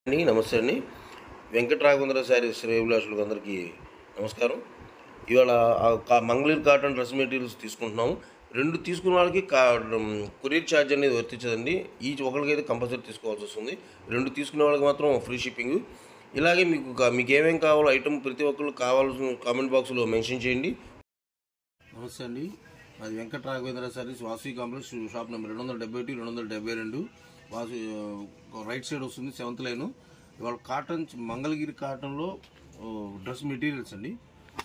నమస్తే అండి. వెంకటరాఘవేంద్ర శారీస్ శ్రేయోభిలాషులకు అందరికీ నమస్కారం. ఇవాళ మంగళగిరి కాటన్ డ్రెస్ మెటీరియల్స్ తీసుకుంటున్నాము. 2 తీసుకున్న వాళ్ళకి కొరియర్ ఛార్జ్ అనేది వర్తించదండి. ఈచ్ ఒకరికైతే కంపల్సరీ తీసుకోవాల్సి వస్తుంది. 2 తీసుకునే వాళ్ళకి మాత్రం ఫ్రీ షిప్పింగ్. ఇలాగే మీకు ఏమేమి కావాలో ఐటమ్ ప్రతి ఒక్కరు కావాల్సిన కామెంట్ బాక్స్లో మెన్షన్ చేయండి. నమస్తే అండి. అది Venkataraghavendra Sarees Vasavi complex shop number 271 272 Vasu right side వస్తుంది, 7th లైన్. ఇవాళ కాటన్ మంగళగిరి కాటన్లో డ్రెస్ మెటీరియల్స్ అండి.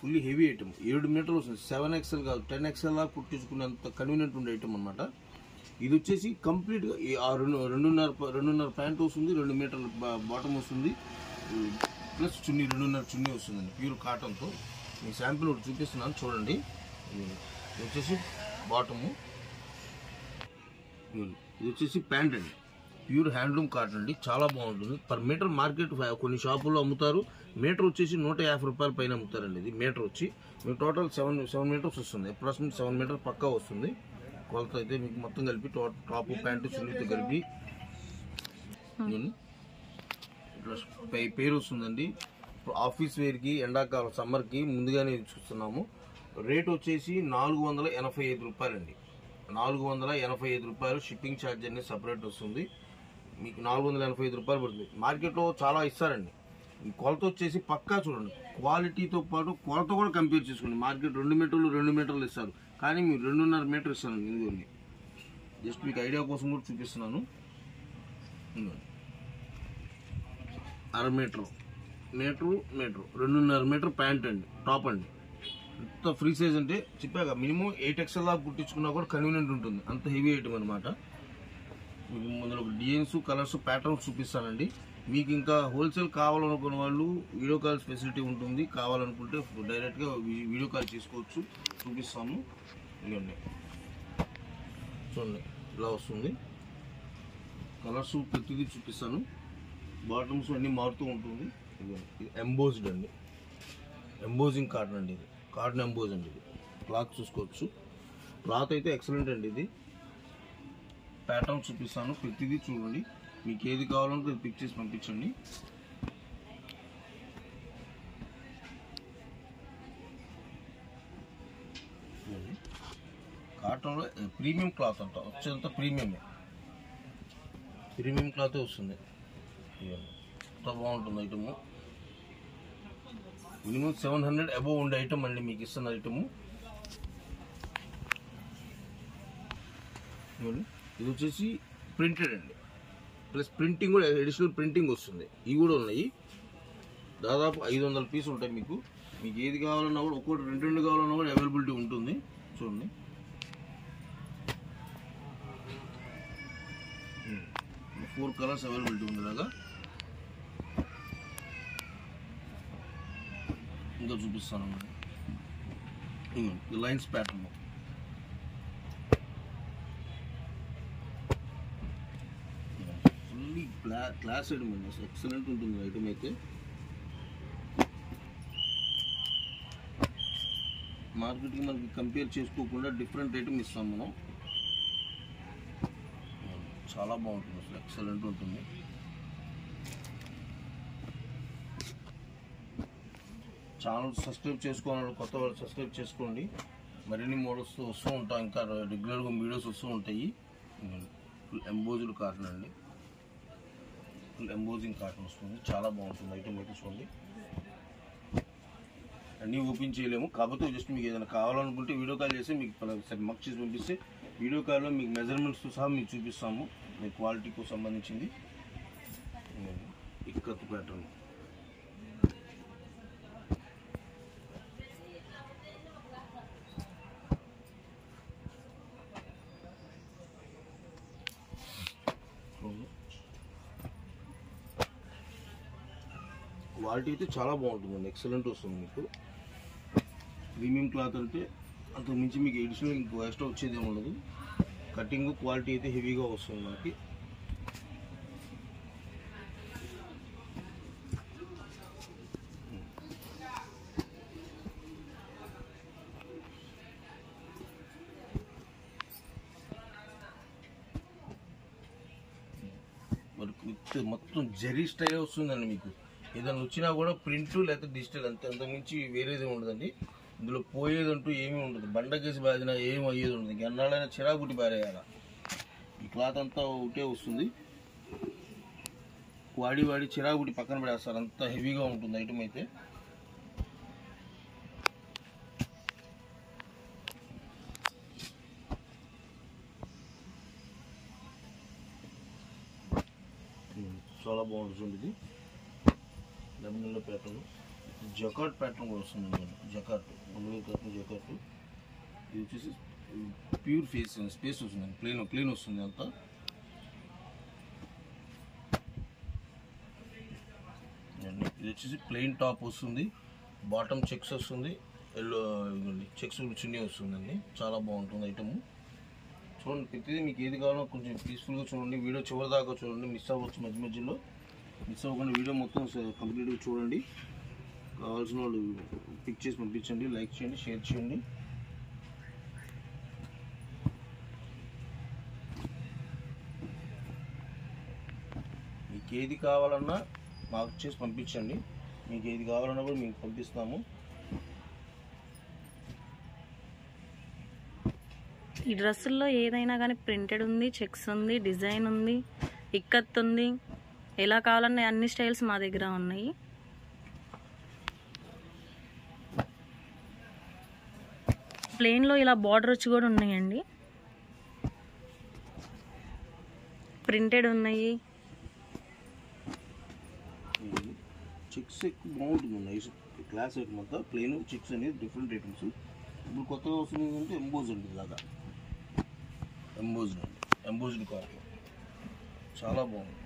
ఫుల్లీ హెవీ ఐటమ్, 7 మీటర్లు వస్తుంది. 7XL కాదు, 10XL లా కుట్టించుకునేంత కన్వీనియంట్ ఉండే ఐటమ్ అనమాట. ఇది వచ్చేసి కంప్లీట్గా 2.5 ప్యాంట్ వస్తుంది, 2 మీటర్ల బాటమ్ వస్తుంది, ప్లస్ చున్నీ 2.5 చున్నీ వస్తుందండి ప్యూర్ కాటన్తో. మీ శాంపిల్ ఒకటి చూపిస్తున్నాను చూడండి. ఇది వచ్చేసి బాటము, ఇది వచ్చేసి ప్యాంట్ అండి. ప్యూర్ హ్యాండ్లూమ్ కాటన్ అండి, చాలా బాగుంటుంది. పర్ మీటర్ మార్కెట్ కొన్ని షాపుల్లో అమ్ముతారు. మీటర్ వచ్చేసి 150 రూపాయల పైన అమ్ముతారండి. ఇది మీటర్ వచ్చి మీకు టోటల్ 7 మీటర్స్ వస్తుంది. అప్రాక్సిమేట్ 7 మీటర్ పక్కా వస్తుంది. కొలత అయితే మీకు మొత్తం కలిపి టాప్ ప్యాంటు చున్నీతో కలిపి పేరు వస్తుందండి. ఆఫీస్ వేర్కి, ఎండాకాలం సమ్మర్కి ముందుగానే చూస్తున్నాము. రేట్ వచ్చేసి 485 రూపాయలండి. 485 రూపాయలు. షిప్పింగ్ ఛార్జ్ అనేది సపరేట్ వస్తుంది. మీకు 485 రూపాయలు పడుతుంది. మార్కెట్లో చాలా ఇస్తారండి. కొలత వచ్చేసి పక్కా చూడండి, క్వాలిటీతో పాటు కొలత కూడా కంపేర్ చేసుకోండి. మార్కెట్ 2 మీటర్లు ఇస్తారు, కానీ మీరు 2.5 మీటర్ ఇస్తారండి. ఇదిగోండి, జస్ట్ మీకు ఐడియా కోసం కూడా చూపిస్తున్నాను. 1/2 మీటరు 2.5 మీటర్ ప్యాంట్ అండి, టాప్ అండి. అంత ఫ్రీ సైజ్ అంటే చెప్పాక మినిమం 8XL దాకా కుట్టించుకున్నా కూడా కన్వీనియంట్ ఉంటుంది. అంత హెవీ ఐటమ్ అనమాట. మీకు ముందులో డిజైన్స్, కలర్స్, ప్యాటర్న్స్ చూపిస్తానండి. మీకు ఇంకా హోల్సేల్ కావాలనుకున్న వాళ్ళు వీడియో కాల్ ఫెసిలిటీ ఉంటుంది. కావాలనుకుంటే డైరెక్ట్గా వీడియో కాల్ చేసుకోవచ్చు, చూపిస్తాము. ఇవన్నీ చూడండి, ఇలా వస్తుంది. కలర్స్ ప్రతిదీ చూపిస్తాను. బాటమ్స్ అన్నీ మారుతూ ఉంటుంది. ఇది ఎంబోజ్డ్ అండి, ఎంబోజింగ్ కాటన్ అండి. ఇది కాటన్ ఎంబోజ్ అండి. ఇది క్లాత్ చూసుకోవచ్చు. క్లాత్ అయితే ఎక్సలెంట్ అండి. ఇది ప్యాటర్న్ చూపిస్తాను, ప్రతిదీ చూడండి. మీకు ఏది కావాలంటే పిక్ చేసి పంపించండి. కాటన్లో ప్రీమియం క్లాత్ అంట, వచ్చేంత ప్రీమియమే, ప్రీమియం క్లాతే వస్తుంది. ఎంత బాగుంటుంది ఐటము. మినిమం 700 అబోవ్ ఉండే ఐటమ్ అండి మీకు ఇస్తున్న ఐటము. ఇది వచ్చేసి ప్రింటెడ్ అండి, ప్లస్ ప్రింటింగ్ కూడా, అడిషనల్ ప్రింటింగ్ వస్తుంది. ఇవి కూడా ఉన్నాయి. దాదాపు 500 పీసులు ఉంటాయి. మీకు ఏది కావాలన్నా కూడా, ఒక్కొక్కటి 2 కావాలన్నా కూడా అవైలబిలిటీ ఉంటుంది. చూడండి, ఫోర్ కలర్స్ అవైలబిలిటీ ఉంది. ఇలాగా ఇంకా చూపిస్తాను. Lines pattern, fully class item అండి. అసలు ఎక్సలెంట్ ఉంటుంది ఐటమ్ అయితే. మార్కెట్కి మనకి కంపేర్ చేసుకోకుండా డిఫరెంట్ ఐటమ్ ఇస్తాం మనం. చాలా బాగుంటుంది, అసలు ఎక్సలెంట్ ఉంటుంది. ఛానల్ సబ్స్క్రైబ్ చేసుకోవాలి, కొత్త వాళ్ళు సబ్స్క్రైబ్ చేసుకోండి. మరిన్ని మోడల్స్ వస్తూ ఉంటాయి, ఇంకా రెగ్యులర్గా వీడియోస్ వస్తూ ఉంటాయి. ఫుల్ ఎంబోజ్డ్ కాటన్ అండి, ఫుల్ ఎంబోజింగ్ కాటన్ వస్తుంది. చాలా బాగుంటుంది ఐటమ్ అయితే. చూడండి, అన్నీ ఓపెన్ చేయలేము, కాకపోతే జస్ట్ మీకు ఏదైనా కావాలనుకుంటే వీడియో కాల్ చేసి మీకు మక్ చేసి పంపిస్తే వీడియో కాల్లో మీకు మెజర్మెంట్స్తో సహా మీకు చూపిస్తాము. మీ క్వాలిటీకు సంబంధించింది. ఇక్కత్ ప్యాటర్న్, క్వాలిటీ అయితే చాలా బాగుంటుందండి, ఎక్సలెంట్ వస్తుంది. మీకు ప్రీమియం క్లాత్ అంటే అంతకు మించి మీకు ఎడిషనల్ ఇంకో ఎక్స్ట్రా వచ్చేది ఏమి ఉండదు. కటింగ్ క్వాలిటీ అయితే హెవీగా వస్తుంది మనకి. మొత్తం జరీ స్టైల్ వస్తుందండి. మీకు ఏదైనా వచ్చినా కూడా ప్రింట్ లేకపోతే డిజిటల్ అంతకుమించి వేరేది ఉండదండి. ఇందులో పోయేదంటూ ఏమీ ఉండదు. బండకేసి బాధినా ఏమి అయ్యేది ఉండదు. ఇంకెన్నాళ్ళైనా చిరాకుటి బారేయాల. ఈ క్లాత్ అంతా ఒకటే వస్తుంది. వాడి చిరాకుటి పక్కన పడేస్తారు. అంత హెవీగా ఉంటుంది ఐటమ్ అయితే. చాలా బాగుంటుంది. ఇది లెమన్లో ప్యాటర్న్, జకార్డ్ ప్యాటర్న్ కూడా వస్తుంది. జకార్డ్ జకార్డ్ ఇది వచ్చేసి ప్యూర్ స్పేస్ వస్తుంది. ప్లేన్ వస్తుంది అంతా. ఇది వచ్చేసి ప్లెయిన్ టాప్ వస్తుంది, బాటమ్ చెక్స్ వస్తుంది, ఎల్లో చెక్స్ చున్నీ వస్తుందండి. చాలా బాగుంటుంది ఐటమ్. చూడండి, ప్రతిదీ మీకు ఏది కావాలో కొంచెం పీస్ఫుల్గా చూడండి. వీడియో చివరి దాకా చూడండి, మిస్ అవ్వచ్చు. మధ్యలో మిస్ అవ్వకుండా వీడియో మొత్తం కంప్లీట్గా చూడండి. కావాల్సిన వాళ్ళు పిక్ చేసి పంపించండి, లైక్ చేయండి, షేర్ చేయండి. మీకు ఏది కావాలన్నా మార్క్ చేసి పంపించండి. మీకు ఏది కావాలన్నా కూడా మీకు పంపిస్తాము. ఈ డ్రెస్సుల్లో ఏదైనా కానీ ప్రింటెడ్ ఉంది, చెక్స్ ఉంది, డిజైన్ ఉంది, ఇక్కత్ ఉంది. ఎలా కావాలన్నా అన్ని స్టైల్స్ మా దగ్గర ఉన్నాయి. ప్లెయిన్లో ఇలా బార్డర్ వచ్చి కూడా ఉన్నాయండి. ప్రింటెడ్ ఉన్నాయి. చెక్స్ ఎక్కువ బాగుంటుంది. నైస్ క్లాస్ ఐటమ్ అంతా. ప్లెయిన్ చెక్స్ అనేది డిఫరెంట్ ఐటమ్స్. ఇప్పుడు కొత్తగా వస్తుంది అంటే ఎంబోజ్డ్ లాగా, ఎంబోజ్డ్ కాటన్ చాలా బాగుంటుంది.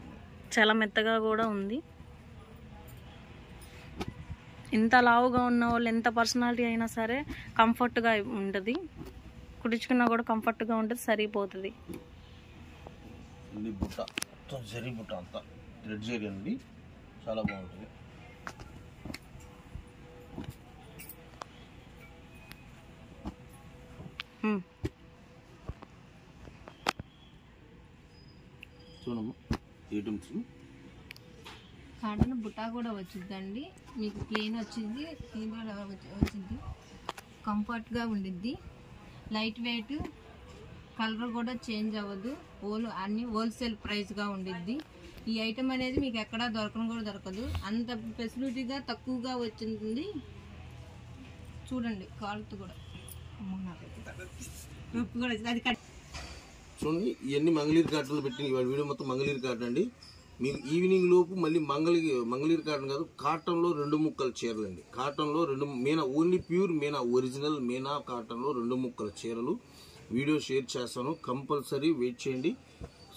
చాలా మెత్తగా కూడా ఉంది. ఎంత లావుగా ఉన్న వాళ్ళు, ఎంత పర్సనాలిటీ అయినా సరే కంఫర్ట్గా ఉంటుంది. కుట్టించుకున్నా కూడా కంఫర్ట్గా ఉంటుంది, సరిపోతుంది. బుట్ట మొత్తం జరీ బుట్ట అంతా థ్రెడ్ జరీ అండి. చాలా బాగుంటుంది. చూడమ్మా ఐటమ్స్. కాటన్ బుట్టా కూడా వచ్చిందండి. మీకు ప్లెయిన్ వచ్చింది, వచ్చింది, కంఫర్ట్గా ఉండిద్ది, లైట్ వెయిట్, కలర్ కూడా చేంజ్ అవ్వదు. అన్ని హోల్సేల్ ప్రైస్గా ఉండిద్ది. ఈ ఐటమ్ అనేది మీకు ఎక్కడా దొరకదు. అంత ఫెసిలిటీగా తక్కువగా వచ్చింది. చూడండి, కాలుతూ కూడా అది చూడండి. ఇవన్నీ మంగళీరు కాటన్లు పెట్టిన ఇవాళ వీడియో మొత్తం మంగళీరు కాటన్ అండి. మీకు ఈవినింగ్ లోపు మళ్ళీ మంగళీరు కాటన్ కాదు, కాటన్లో 2 ముక్కల చీరలు అండి. కాటన్లో 2 Meena, only pure Meena, original Meena కాటన్లో 2 ముక్కల చీరలు వీడియో షేర్ చేస్తాను. కంపల్సరీ వెయిట్ చేయండి.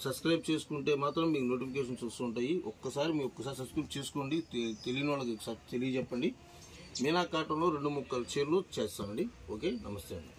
సబ్స్క్రైబ్ చేసుకుంటే మాత్రం మీకు నోటిఫికేషన్స్ వస్తుంటాయి. ఒక్కసారి సబ్స్క్రైబ్ చేసుకోండి. తెలియని వాళ్ళకి తెలియజెప్పండి. మీనా కాటన్లో 2 ముక్కల చీరలు చేస్తానండి. ఓకే, నమస్తే అండి.